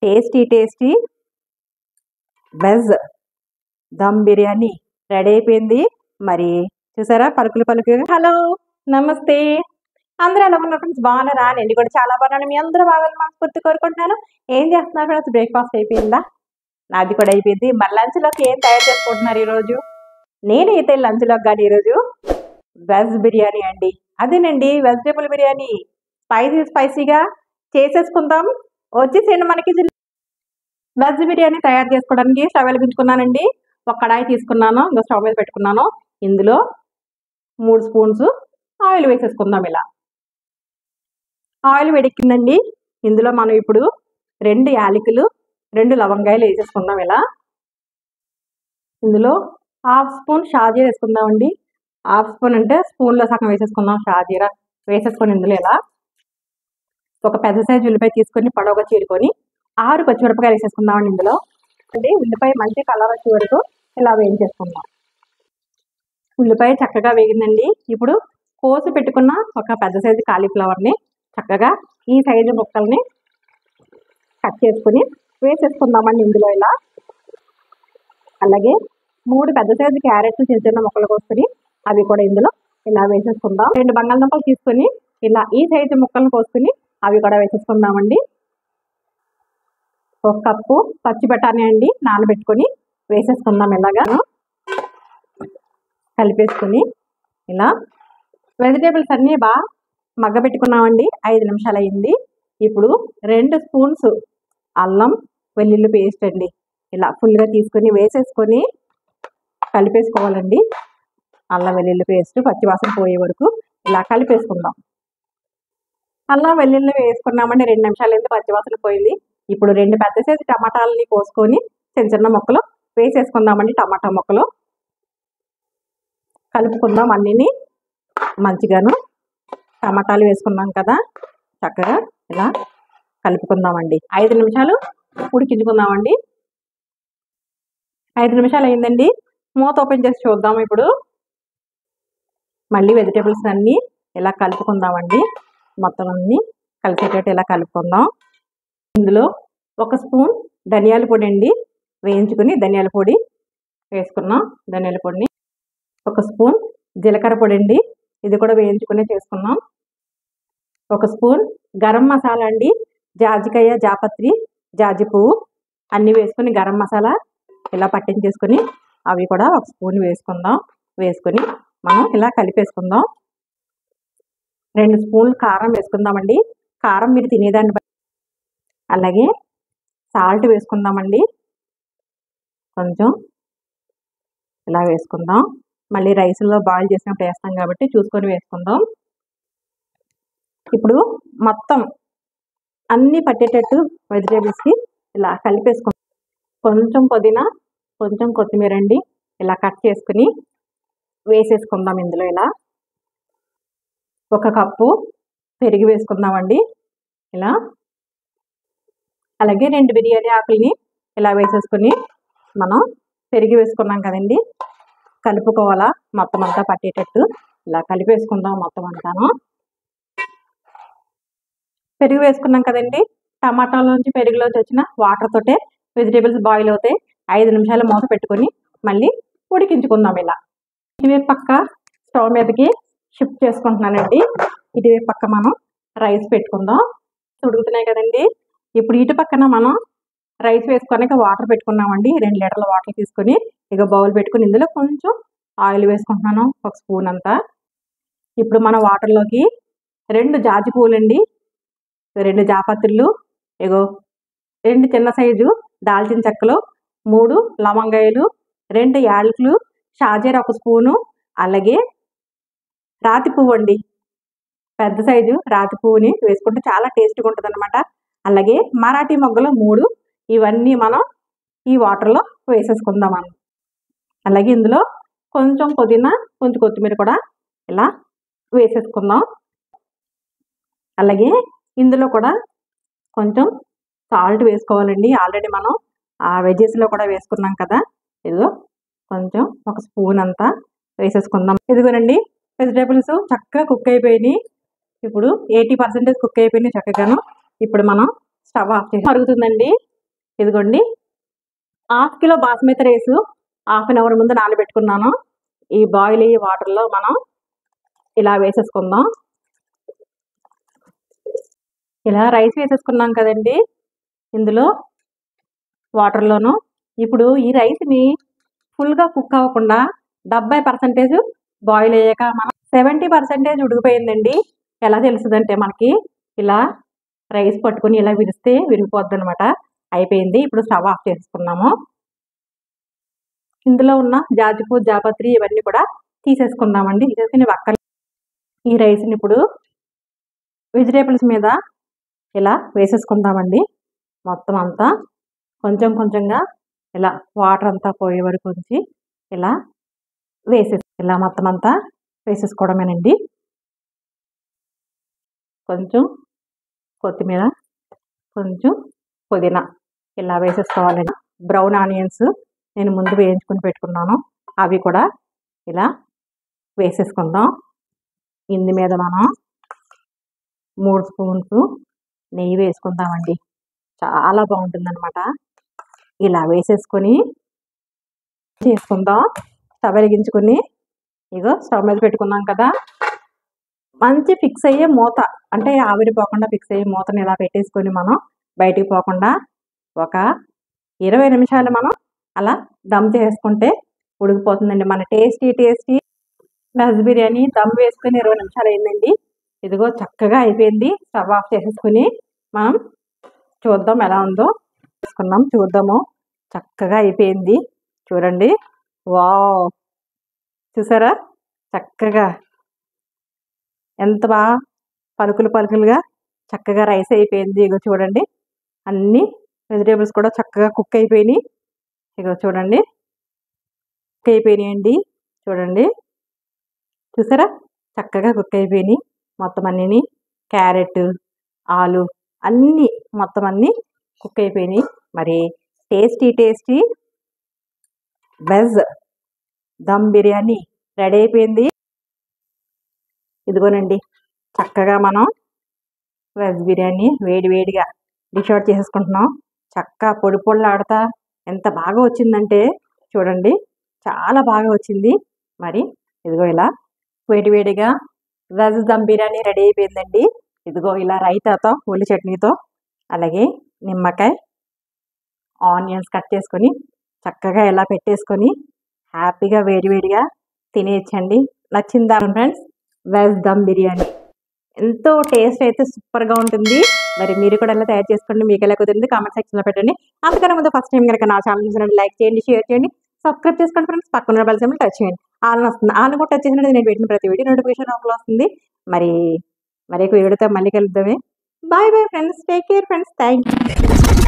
Tasty tasty veg dum biryani ready అయిపోయింది. మరి చూసారా పలుకులు పలుకులు. హలో, నమస్తే. అందరూ ఎలా ఉన్నారు ఫ్రెండ్స్? బాగున్నారా? నేను కూడా చాలా బాగున్నాను. మీ అందరూ బాగా మనస్ఫూర్తి కోరుకుంటున్నాను. ఏం చేస్తున్నారు ఫ్రెండ్స్? బ్రేక్ఫాస్ట్ అయిపోయిందా? నాది కూడా అయిపోయింది. మరి లంచ్లోకి ఏం తయారు చేసుకుంటున్నారు ఈరోజు? నేనైతే లంచ్లోకి కానీ ఈరోజు వెజ్ బిర్యానీ అండి. అదేనండి, వెజిటేబుల్ బిర్యానీ స్పైసీగా చేసేసుకుందాం. వచ్చేసేయండి మనకి. వెజ్ బిర్యానీ తయారు చేసుకోవడానికి స్టవ్ వెలిగించుకున్నానండి. ఒక కడాయి తీసుకున్నాను, ఇంకా స్టవ్ మీద పెట్టుకున్నాను. ఇందులో 3 స్పూన్స్ ఆయిల్ వేసేసుకుందాం. ఇలా ఆయిల్ వేడెక్కిందండి. ఇందులో మనం ఇప్పుడు 2 యాలకులు 2 లవంగాయలు వేసేసుకుందాం. ఇలా ఇందులో 1/2 స్పూన్ షాజీరా వేసుకుందామండి. 1/2 స్పూన్ అంటే స్పూన్లో సగం వేసేసుకుందాం. షాజీరా వేసేసుకొని ఇందులో ఇలా ఒక పెద్ద సైజు ఉల్లిపాయ తీసుకొని పొడవుగా చీరుకొని 6 పచ్చిమిరపకాయలు వేసేసుకుందామండి. ఇందులో అంటే ఉల్లిపాయ మంచి కలర్ వచ్చే వరకు ఇలా వేయించేసుకుందాం. ఉల్లిపాయ చక్కగా వేగిందండి. ఇప్పుడు కోసి పెట్టుకున్న ఒక పెద్ద సైజు కాలీఫ్లవర్ని చక్కగా ఈ సైజు ముక్కల్ని కట్ చేసుకుని వేసేసుకుందామండి ఇందులో ఇలా. అలాగే 3 పెద్ద సైజు క్యారెట్లు చిన్న చిన్న ముక్కలు కోసుకొని అవి కూడా ఇందులో ఇలా వేసేసుకుందాం. 2 బంగాళదుంపలు తీసుకొని ఇలా ఈ సైజు ముక్కలను కోసుకుని అవి కూడా వేసేసుకుందామండి. 1 కప్పు పచ్చి బఠానీ అండి, నానబెట్టుకొని వేసేసుకుందాం. ఇలాగా కలిపేసుకుని ఇలా వెజిటేబుల్స్ అన్నీ బాగా మగ్గబెట్టుకున్నామండి. 5 నిమిషాలు అయింది. ఇప్పుడు 2 స్పూన్స్ అల్లం వెల్లుల్లి పేస్ట్ అండి, ఇలా ఫుల్గా తీసుకొని వేసేసుకొని కలిపేసుకోవాలండి. అల్లం వెల్లుల్లి పేస్ట్ పచ్చివాసన పోయే వరకు ఇలా కలిపేసుకుందాం. అల్లం వెల్లుల్లి వేసుకున్నామండి. 2 నిమిషాలు అయింది, పచ్చివాసన పోయింది. ఇప్పుడు 2 పెద్ద సైజు టమాటాలని కోసుకొని చిన్న చిన్న ముక్కలు వేసేసుకుందామండి. టమాటా ముక్కలు కలుపుకుందాం. అన్నిని మంచిగాను టమాటాలు వేసుకున్నాం కదా, చక్కగా ఇలా కలుపుకుందామండి. 5 నిమిషాలు ఉడికించుకుందామండి. 5 నిమిషాలు అయిందండి. మూత ఓపెన్ చేసి చూద్దాం. ఇప్పుడు మళ్ళీ వెజిటేబుల్స్ అన్నీ ఇలా కలుపుకుందామండి. మొత్తం అన్నీ కలిసేటట్టు ఇలా కలుపుకుందాం. ఇందులో 1 స్పూన్ ధనియాల పొడి అండి, వేయించుకుని ధనియాల పొడి వేసుకున్నాం. ధనియాల పొడిని 1 స్పూన్ జీలకర్ర పొడి అండి, ఇది కూడా వేయించుకుని చేసుకున్నాం. 1 స్పూన్ గరం మసాలా అండి, జాజికాయ జాపత్రి జాజి పువ్వు అన్నీ వేసుకొని గరం మసాలా ఇలా పట్టించేసుకొని అవి కూడా 1 స్పూన్ వేసుకుందాం. వేసుకొని మనం ఇలా కలిపేసుకుందాం. 2 స్పూన్లు కారం వేసుకుందామండి. కారం మీరు తినేదాన్ని బట్టి. అలాగే సాల్ట్ వేసుకుందామండి, కొంచెం ఇలా వేసుకుందాం. మళ్ళీ రైస్లో బాయిల్ చేసినప్పుడు వేస్తాం కాబట్టి చూసుకొని వేసుకుందాం. ఇప్పుడు మొత్తం అన్నీ పట్టేటట్టు వెజిటేబుల్స్కి ఇలా కలిపేసుకుందాం. కొంచెం పుదీనా, కొంచెం కొత్తిమీర అండి, ఇలా కట్ చేసుకుని వేసేసుకుందాం. ఇందులో ఇలా 1 కప్పు పెరుగు వేసుకుందామండి ఇలా. అలాగే 2 బిర్యానీ ఆకుల్ని ఇలా వేసేసుకుని మనం పెరుగు వేసుకున్నాం కదండి, కలుపుకోవాలా. మొత్తం అంతా పట్టేటట్టు ఇలా కలిపేసుకుందాం మొత్తం అంతాను. పెరుగు వేసుకున్నాం కదండి, టమాటాల నుంచి పెరుగులోంచి వచ్చిన వాటర్ తోటే వెజిటేబుల్స్ బాయిల్ అవుతాయి. 5 నిమిషాలు మూత పెట్టుకొని మళ్ళీ ఉడికించుకుందాం. ఇలా ఇటువైపు పక్క స్టవ్ మీదకి షిఫ్ట్ చేసుకుంటున్నానండి. ఇటువైపు పక్క మనం రైస్ పెట్టుకుందాం. ఉడుకుతున్నాయి కదండి. ఇప్పుడు ఇటు పక్కన మనం రైస్ వేసుకొని వాటర్ పెట్టుకున్నామండి. 2 లీటర్ల వాటర్ తీసుకొని ఇక బౌల్ పెట్టుకుని ఇందులో కొంచెం ఆయిల్ వేసుకుంటున్నాను, 1 స్పూన్ అంతా. ఇప్పుడు మన వాటర్లోకి 2 జాజి పువ్వులు అండి, 2 జాపత్రులు, ఇగో 2 చిన్న సైజు దాల్చిన చెక్కలు, 3 లవంగాయలు, 2 యాలకులు, షాజీరా 1 స్పూను, అలాగే రాతి పువ్వు అండి, పెద్ద సైజు రాతి పువ్వుని వేసుకుంటే చాలా టేస్ట్గా ఉంటుంది అనమాట. అలాగే మరాఠీ మొగ్గలు 3, ఇవన్నీ మనం ఈ వాటర్లో వేసేసుకుందాం. అలాగే ఇందులో కొంచెం పుదీనా, కొంచెం కొత్తిమీర కూడా ఇలా వేసేసుకుందాం. అలాగే ఇందులో కూడా కొంచెం సాల్ట్ వేసుకోవాలండి. ఆల్రెడీ మనం ఆ వెజ్జెస్లో కూడా వేసుకున్నాం కదా, ఇదిగో కొంచెం 1 స్పూన్ అంతా వేసేసుకుందాం. ఇదిగోనండి వెజిటేబుల్స్ చక్కగా కుక్ అయిపోయినాయి. ఇప్పుడు 80% కుక్ అయిపోయినాయి చక్కగాను. ఇప్పుడు మనం స్టవ్ ఆఫ్ చేసి మరుగుతుందండి. ఇదిగోండి, half kilo basmati rice half an hour ముందు నానబెట్టుకున్నాను. ఈ బాయిల్ అయ్యే వాటర్లో మనం ఇలా వేసేసుకుందాం. ఇలా రైస్ వేసేసుకున్నాం కదండి ఇందులో వాటర్లోను. ఇప్పుడు ఈ రైస్ని ఫుల్గా కుక్ అవ్వకుండా 70% బాయిల్ అయ్యాక మనం 70% ఉడికిపోయిందండి. ఎలా తెలుస్తుందంటే మనకి ఇలా రైస్ పట్టుకుని ఇలా విరిస్తే విరిగిపోద్ది అనమాట. అయిపోయింది. ఇప్పుడు స్టవ్ ఆఫ్ చేసుకున్నాము. ఇందులో ఉన్న జాజిపూ జాపత్రి ఇవన్నీ కూడా తీసేసుకుందామండి. తీసేసుకుని పక్కన ఈ రైస్ని ఇప్పుడు వెజిటేబుల్స్ మీద ఇలా వేసేసుకుందామండి. మొత్తం అంతా కొంచెం కొంచెంగా ఇలా వాటర్ అంతా పోయే వరకు ఉంచి ఇలా ఇలా మొత్తం అంతా వేసేసుకోవడమేనండి. కొంచెం కొత్తిమీర, కొంచెం పుదీనా ఇలా వేసేసుకోవాలండి. బ్రౌన్ ఆనియన్స్ నేను ముందు వేయించుకుని పెట్టుకున్నాను, అవి కూడా ఇలా వేసేసుకుందాం. ఇందు మీద మనం 3 స్పూన్స్ నెయ్యి వేసుకుందామండి. చాలా బాగుంటుందన్నమాట. ఇలా వేసేసుకొని చేసుకుందాం. స్టవ్ వెలిగించుకొని ఇగో స్టవ్ మీద పెట్టుకున్నాం కదా, మంచి ఫిక్స్ అయ్యే మూత, అంటే ఆవిరిపోకుండా ఫిక్స్ అయ్యే మూతని ఇలా పెట్టేసుకొని మనం బయటికి పోకుండా ఒక 20 నిమిషాలు మనం అలా దమ్ చేసుకుంటే ఉడికిపోతుందండి. మన టేస్టీ వెజ్ బిర్యానీ దమ్ వేసుకొని 20 నిమిషాలు అయిందండి. ఇదిగో చక్కగా అయిపోయింది. స్టవ్ ఆఫ్ చేసేసుకుని మనం చూద్దాం ఎలా ఉందో. వేసుకున్నాం, చూద్దాము. చక్కగా అయిపోయింది చూడండి. వావ్, చూసారా చక్కగా ఎంత బాగా పలుకులుగా చక్కగా రైస్ అయిపోయింది. ఇగో చూడండి, అన్ని వెజిటేబుల్స్ కూడా చక్కగా కుక్ అయిపోయినాయి. ఇగో చూడండి, కుక్ అయిపోయినాయండి. చూడండి, చూసారా చక్కగా కుక్ అయిపోయినాయి మొత్తం అన్నీ. క్యారెట్, ఆలు అన్నీ మొత్తం అన్నీ కుక్ అయిపోయినాయి. మరి tasty veg dum biryani ready అయిపోయింది. ఇదిగోనండి, చక్కగా మనం వెజ్ బిర్యానీ వేడిగా డిష్ అవుట్ చేసేసుకుంటున్నాం. చక్కగా పొడి పొడిలాడుతా ఎంత బాగా వచ్చిందంటే చూడండి, చాలా బాగా వచ్చింది. మరి ఇదిగో ఇలా వేడిగా వెజ్ దమ్ బిర్యానీ రెడీ అయిపోయిందండి. ఇదిగో ఇలా రైతాతో, ఉల్లి చట్నీతో, అలాగే నిమ్మకాయ, ఆనియన్స్ కట్ చేసుకొని చక్కగా ఇలా పెట్టేసుకొని హ్యాపీగా వేడిగా తినేయచ్చండి. నచ్చిందా ఫ్రెండ్స్ వెజ్ దమ్ బిర్యానీ? ఎంతో టేస్ట్ అయితే సూపర్గా ఉంటుంది. మరి మీరు కూడా ఎలా తయారు చేసుకోండి, మీకు ఎలా కుదిరింది కామెంట్ సెక్షన్లో పెట్టండి. అంతకన్నా ముందు ఫస్ట్ టైం కనుక నా ఛానల్ చూసినట్టు లైక్ చేయండి, షేర్ చేయండి, సబ్స్క్రైబ్ చేసుకోండి ఫ్రెండ్స్. పక్కన బెల్ సింబల్ టచ్ చేయండి. ఆల్ వస్తుంది, ఆల్ కూడా టచ్ చేసినట్టు నేను పెట్టిన ప్రతి వీడియో నోటిఫికేషన్ ఆఫ్లో వస్తుంది. మరి వీడియోతో మళ్ళీ కలుద్దామే. Bye friends, take care friends, thank you.